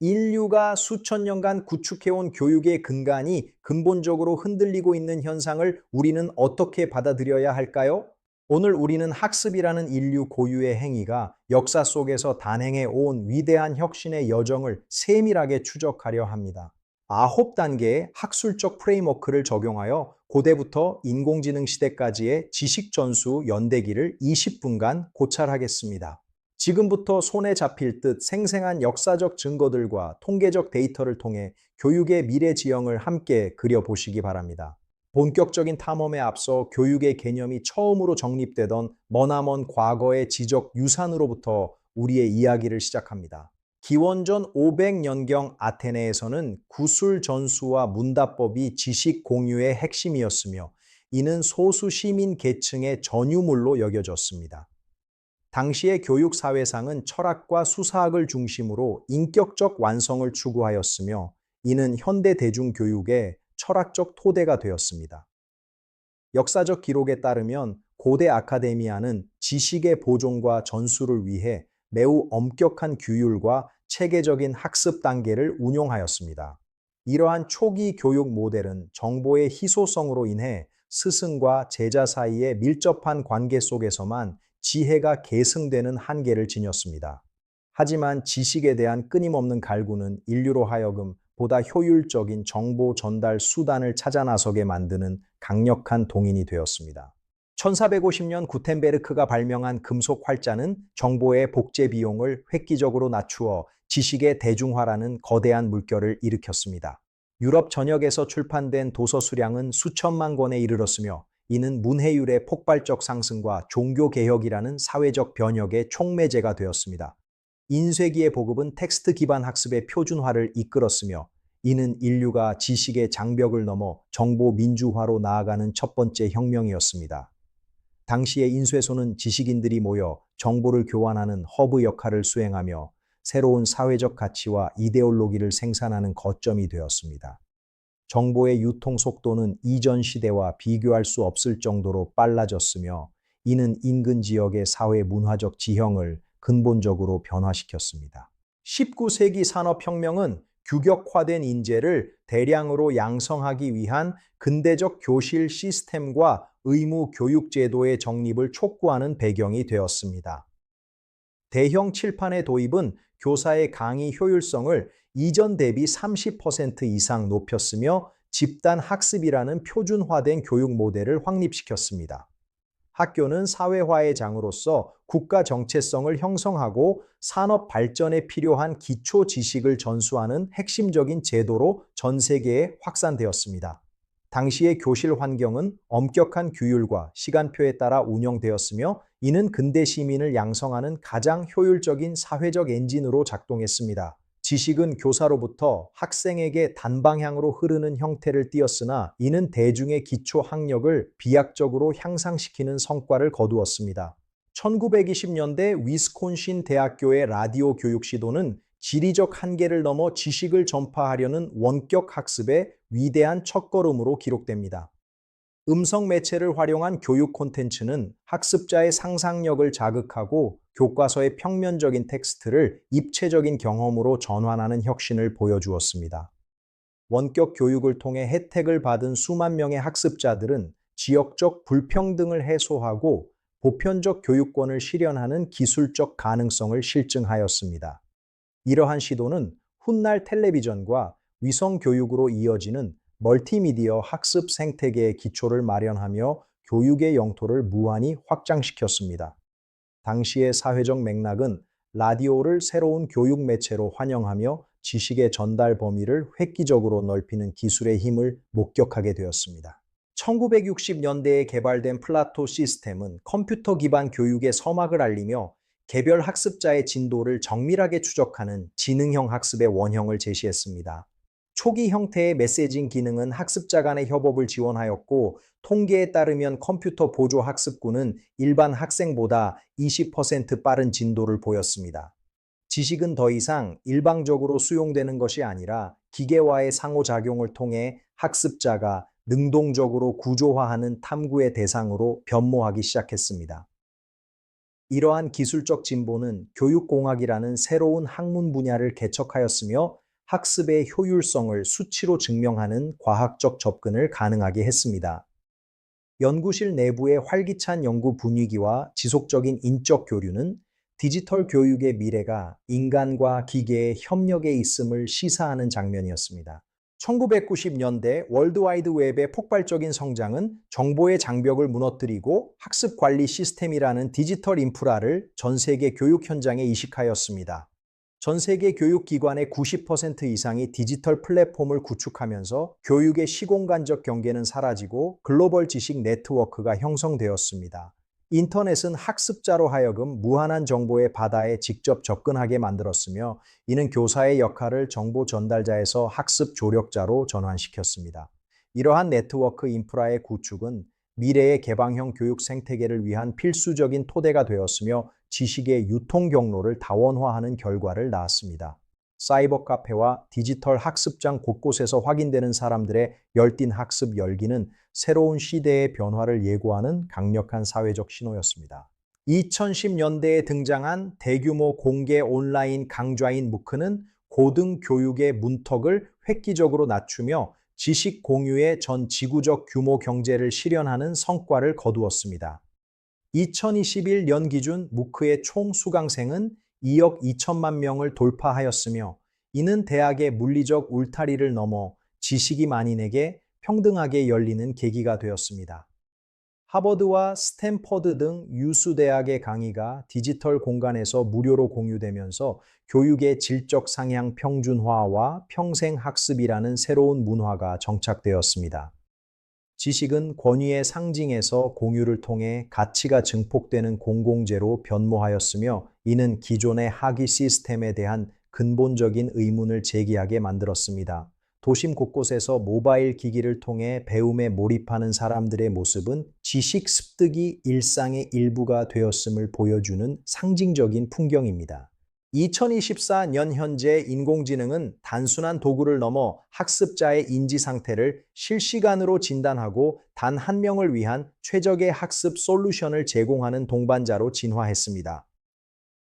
인류가 수천 년간 구축해온 교육의 근간이 근본적으로 흔들리고 있는 현상을 우리는 어떻게 받아들여야 할까요? 오늘 우리는 학습이라는 인류 고유의 행위가 역사 속에서 단행해 온 위대한 혁신의 여정을 세밀하게 추적하려 합니다. 9단계의 학술적 프레임워크를 적용하여 고대부터 인공지능 시대까지의 지식 전수 연대기를 20분간 고찰하겠습니다. 지금부터 손에 잡힐 듯 생생한 역사적 증거들과 통계적 데이터를 통해 교육의 미래 지형을 함께 그려보시기 바랍니다. 본격적인 탐험에 앞서 교육의 개념이 처음으로 정립되던 머나먼 과거의 지적 유산으로부터 우리의 이야기를 시작합니다. 기원전 500년경 아테네에서는 구술 전수와 문답법이 지식 공유의 핵심이었으며 이는 소수 시민 계층의 전유물로 여겨졌습니다. 당시의 교육 사회상은 철학과 수사학을 중심으로 인격적 완성을 추구하였으며 이는 현대 대중교육의 철학적 토대가 되었습니다. 역사적 기록에 따르면 고대 아카데미아는 지식의 보존과 전수를 위해 매우 엄격한 규율과 체계적인 학습 단계를 운용하였습니다. 이러한 초기 교육 모델은 정보의 희소성으로 인해 스승과 제자 사이의 밀접한 관계 속에서만 지혜가 계승되는 한계를 지녔습니다. 하지만 지식에 대한 끊임없는 갈구는 인류로 하여금 보다 효율적인 정보 전달 수단을 찾아 나서게 만드는 강력한 동인이 되었습니다. 1450년 구텐베르크가 발명한 금속 활자는 정보의 복제 비용을 획기적으로 낮추어 지식의 대중화라는 거대한 물결을 일으켰습니다. 유럽 전역에서 출판된 도서 수량은 수천만 권에 이르렀으며 이는 문해율의 폭발적 상승과 종교개혁이라는 사회적 변혁의 촉매제가 되었습니다. 인쇄기의 보급은 텍스트 기반 학습의 표준화를 이끌었으며 이는 인류가 지식의 장벽을 넘어 정보 민주화로 나아가는 첫 번째 혁명이었습니다. 당시의 인쇄소는 지식인들이 모여 정보를 교환하는 허브 역할을 수행하며 새로운 사회적 가치와 이데올로기를 생산하는 거점이 되었습니다. 정보의 유통 속도는 이전 시대와 비교할 수 없을 정도로 빨라졌으며 이는 인근 지역의 사회 문화적 지형을 근본적으로 변화시켰습니다. 19세기 산업혁명은 규격화된 인재를 대량으로 양성하기 위한 근대적 교실 시스템과 의무 교육 제도의 정립을 촉구하는 배경이 되었습니다. 대형 칠판의 도입은 교사의 강의 효율성을 이전 대비 30% 이상 높였으며 집단 학습이라는 표준화된 교육 모델을 확립시켰습니다. 학교는 사회화의 장으로서 국가 정체성을 형성하고 산업 발전에 필요한 기초 지식을 전수하는 핵심적인 제도로 전 세계에 확산되었습니다. 당시의 교실 환경은 엄격한 규율과 시간표에 따라 운영되었으며 이는 근대 시민을 양성하는 가장 효율적인 사회적 엔진으로 작동했습니다. 지식은 교사로부터 학생에게 단방향으로 흐르는 형태를 띠었으나 이는 대중의 기초 학력을 비약적으로 향상시키는 성과를 거두었습니다. 1920년대 위스콘신 대학교의 라디오 교육 시도는 지리적 한계를 넘어 지식을 전파하려는 원격 학습의 위대한 첫걸음으로 기록됩니다. 음성 매체를 활용한 교육 콘텐츠는 학습자의 상상력을 자극하고 교과서의 평면적인 텍스트를 입체적인 경험으로 전환하는 혁신을 보여주었습니다. 원격 교육을 통해 혜택을 받은 수만 명의 학습자들은 지역적 불평등을 해소하고 보편적 교육권을 실현하는 기술적 가능성을 실증하였습니다. 이러한 시도는 훗날 텔레비전과 위성 교육으로 이어지는 멀티미디어 학습 생태계의 기초를 마련하며 교육의 영토를 무한히 확장시켰습니다. 당시의 사회적 맥락은 라디오를 새로운 교육 매체로 환영하며 지식의 전달 범위를 획기적으로 넓히는 기술의 힘을 목격하게 되었습니다. 1960년대에 개발된 플라토 시스템은 컴퓨터 기반 교육의 서막을 알리며 개별 학습자의 진도를 정밀하게 추적하는 지능형 학습의 원형을 제시했습니다. 초기 형태의 메시징 기능은 학습자 간의 협업을 지원하였고 통계에 따르면 컴퓨터 보조 학습구는 일반 학생보다 20% 빠른 진도를 보였습니다. 지식은 더 이상 일방적으로 수용되는 것이 아니라 기계와의 상호작용을 통해 학습자가 능동적으로 구조화하는 탐구의 대상으로 변모하기 시작했습니다. 이러한 기술적 진보는 교육공학이라는 새로운 학문 분야를 개척하였으며 학습의 효율성을 수치로 증명하는 과학적 접근을 가능하게 했습니다. 연구실 내부의 활기찬 연구 분위기와 지속적인 인적 교류는 디지털 교육의 미래가 인간과 기계의 협력에 있음을 시사하는 장면이었습니다. 1990년대 월드와이드 웹의 폭발적인 성장은 정보의 장벽을 무너뜨리고 학습 관리 시스템이라는 디지털 인프라를 전 세계 교육 현장에 이식하였습니다. 전 세계 교육기관의 90% 이상이 디지털 플랫폼을 구축하면서 교육의 시공간적 경계는 사라지고 글로벌 지식 네트워크가 형성되었습니다. 인터넷은 학습자로 하여금 무한한 정보의 바다에 직접 접근하게 만들었으며 이는 교사의 역할을 정보 전달자에서 학습 조력자로 전환시켰습니다. 이러한 네트워크 인프라의 구축은 미래의 개방형 교육 생태계를 위한 필수적인 토대가 되었으며 지식의 유통 경로를 다원화하는 결과를 낳았습니다. 사이버 카페와 디지털 학습장 곳곳에서 확인되는 사람들의 열띤 학습 열기는 새로운 시대의 변화를 예고하는 강력한 사회적 신호였습니다. 2010년대에 등장한 대규모 공개 온라인 강좌인 무크는 고등교육의 문턱을 획기적으로 낮추며 지식 공유의 전 지구적 규모 경제를 실현하는 성과를 거두었습니다. 2021년 기준 무크의 총 수강생은 2억 2천만 명을 돌파하였으며 이는 대학의 물리적 울타리를 넘어 지식이 만인에게 평등하게 열리는 계기가 되었습니다. 하버드와 스탠퍼드 등 유수 대학의 강의가 디지털 공간에서 무료로 공유되면서 교육의 질적 상향 평준화와 평생 학습이라는 새로운 문화가 정착되었습니다. 지식은 권위의 상징에서 공유를 통해 가치가 증폭되는 공공재로 변모하였으며 이는 기존의 학위 시스템에 대한 근본적인 의문을 제기하게 만들었습니다. 도심 곳곳에서 모바일 기기를 통해 배움에 몰입하는 사람들의 모습은 지식 습득이 일상의 일부가 되었음을 보여주는 상징적인 풍경입니다. 2024년 현재 인공지능은 단순한 도구를 넘어 학습자의 인지 상태를 실시간으로 진단하고 단 한 명을 위한 최적의 학습 솔루션을 제공하는 동반자로 진화했습니다.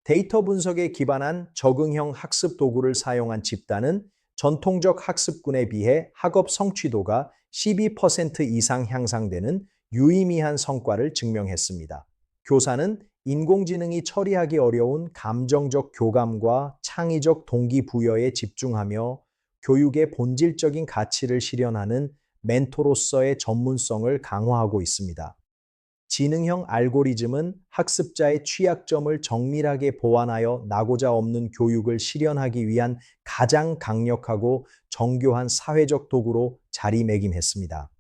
데이터 분석에 기반한 적응형 학습 도구를 사용한 집단은 전통적 학습군에 비해 학업 성취도가 12% 이상 향상되는 유의미한 성과를 증명했습니다. 교사는 인공지능이 처리하기 어려운 감정적 교감과 창의적 동기부여에 집중하며 교육의 본질적인 가치를 실현하는 멘토로서의 전문성을 강화하고 있습니다. 지능형 알고리즘은 학습자의 취약점을 정밀하게 보완하여 나고자 없는 교육을 실현하기 위한 가장 강력하고 정교한 사회적 도구로 자리매김했습니다.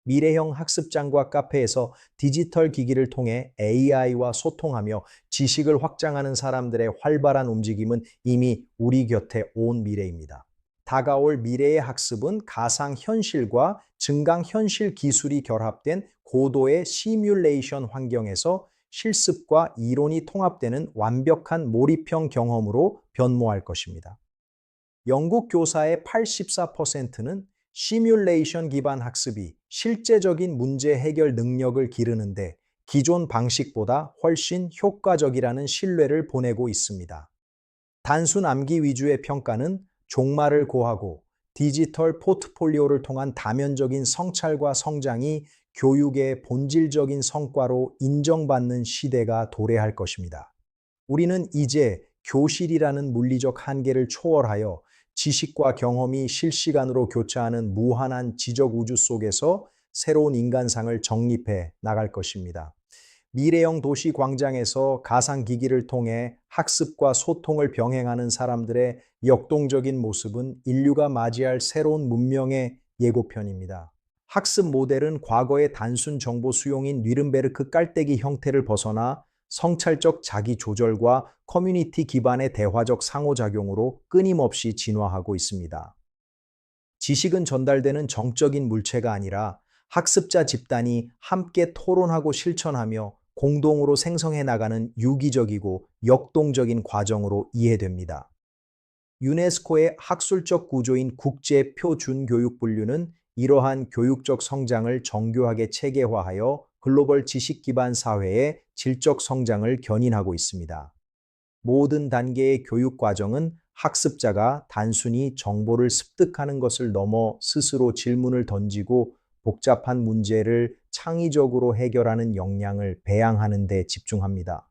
미래형 학습장과 카페에서 디지털 기기를 통해 AI와 소통하며 지식을 확장하는 사람들의 활발한 움직임은 이미 우리 곁에 온 미래입니다. 다가올 미래의 학습은 가상현실과 증강현실 기술이 결합된 고도의 시뮬레이션 환경에서 실습과 이론이 통합되는 완벽한 몰입형 경험으로 변모할 것입니다. 영국 교사의 84%는 시뮬레이션 기반 학습이 실제적인 문제 해결 능력을 기르는데 기존 방식보다 훨씬 효과적이라는 신뢰를 보내고 있습니다. 단순 암기 위주의 평가는 종말을 고하고 디지털 포트폴리오를 통한 다면적인 성찰과 성장이 교육의 본질적인 성과로 인정받는 시대가 도래할 것입니다. 우리는 이제 교실이라는 물리적 한계를 초월하여 지식과 경험이 실시간으로 교차하는 무한한 지적 우주 속에서 새로운 인간상을 정립해 나갈 것입니다. 미래형 도시 광장에서 가상기기를 통해 학습과 소통을 병행하는 사람들의 역동적인 모습은 인류가 맞이할 새로운 문명의 예고편입니다. 학습 모델은 과거의 단순 정보 수용인 뉘른베르크 깔때기 형태를 벗어나 성찰적 자기 조절과 커뮤니티 기반의 대화적 상호작용으로 끊임없이 진화하고 있습니다. 지식은 전달되는 정적인 물체가 아니라 학습자 집단이 함께 토론하고 실천하며 공동으로 생성해 나가는 유기적이고 역동적인 과정으로 이해됩니다. 유네스코의 학술적 구조인 국제 표준교육 분류는 이러한 교육적 성장을 정교하게 체계화하여 글로벌 지식 기반 사회의 질적 성장을 견인하고 있습니다. 모든 단계의 교육 과정은 학습자가 단순히 정보를 습득하는 것을 넘어 스스로 질문을 던지고 복잡한 문제를 창의적으로 해결하는 역량을 배양하는 데 집중합니다.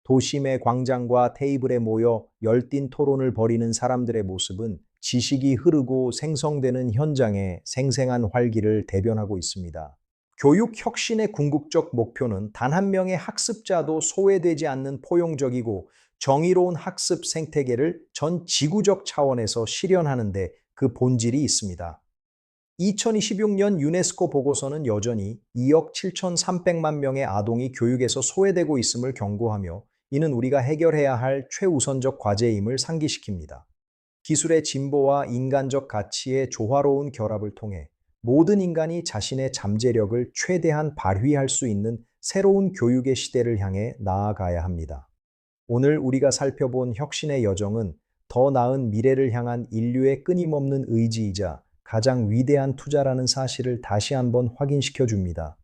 도심의 광장과 테이블에 모여 열띤 토론을 벌이는 사람들의 모습은 지식이 흐르고 생성되는 현장의 생생한 활기를 대변하고 있습니다. 교육 혁신의 궁극적 목표는 단 한 명의 학습자도 소외되지 않는 포용적이고 정의로운 학습 생태계를 전 지구적 차원에서 실현하는 데 그 본질이 있습니다. 2026년 유네스코 보고서는 여전히 2억 7,300만 명의 아동이 교육에서 소외되고 있음을 경고하며 이는 우리가 해결해야 할 최우선적 과제임을 상기시킵니다. 기술의 진보와 인간적 가치의 조화로운 결합을 통해 모든 인간이 자신의 잠재력을 최대한 발휘할 수 있는 새로운 교육의 시대를 향해 나아가야 합니다. 오늘 우리가 살펴본 혁신의 여정은 더 나은 미래를 향한 인류의 끊임없는 의지이자 가장 위대한 투자라는 사실을 다시 한번 확인시켜 줍니다.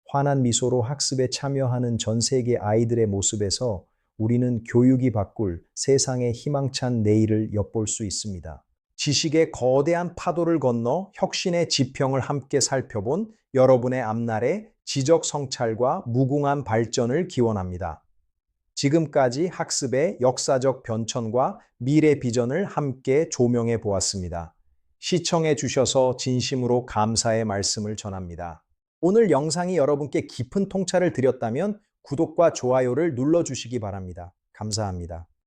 환한 미소로 학습에 참여하는 전 세계 아이들의 모습에서 우리는 교육이 바꿀 세상의 희망찬 내일을 엿볼 수 있습니다. 지식의 거대한 파도를 건너 혁신의 지평을 함께 살펴본 여러분의 앞날에 지적 성찰과 무궁한 발전을 기원합니다. 지금까지 학습의 역사적 변천과 미래 비전을 함께 조명해 보았습니다. 시청해 주셔서 진심으로 감사의 말씀을 전합니다. 오늘 영상이 여러분께 깊은 통찰을 드렸다면 구독과 좋아요를 눌러주시기 바랍니다. 감사합니다.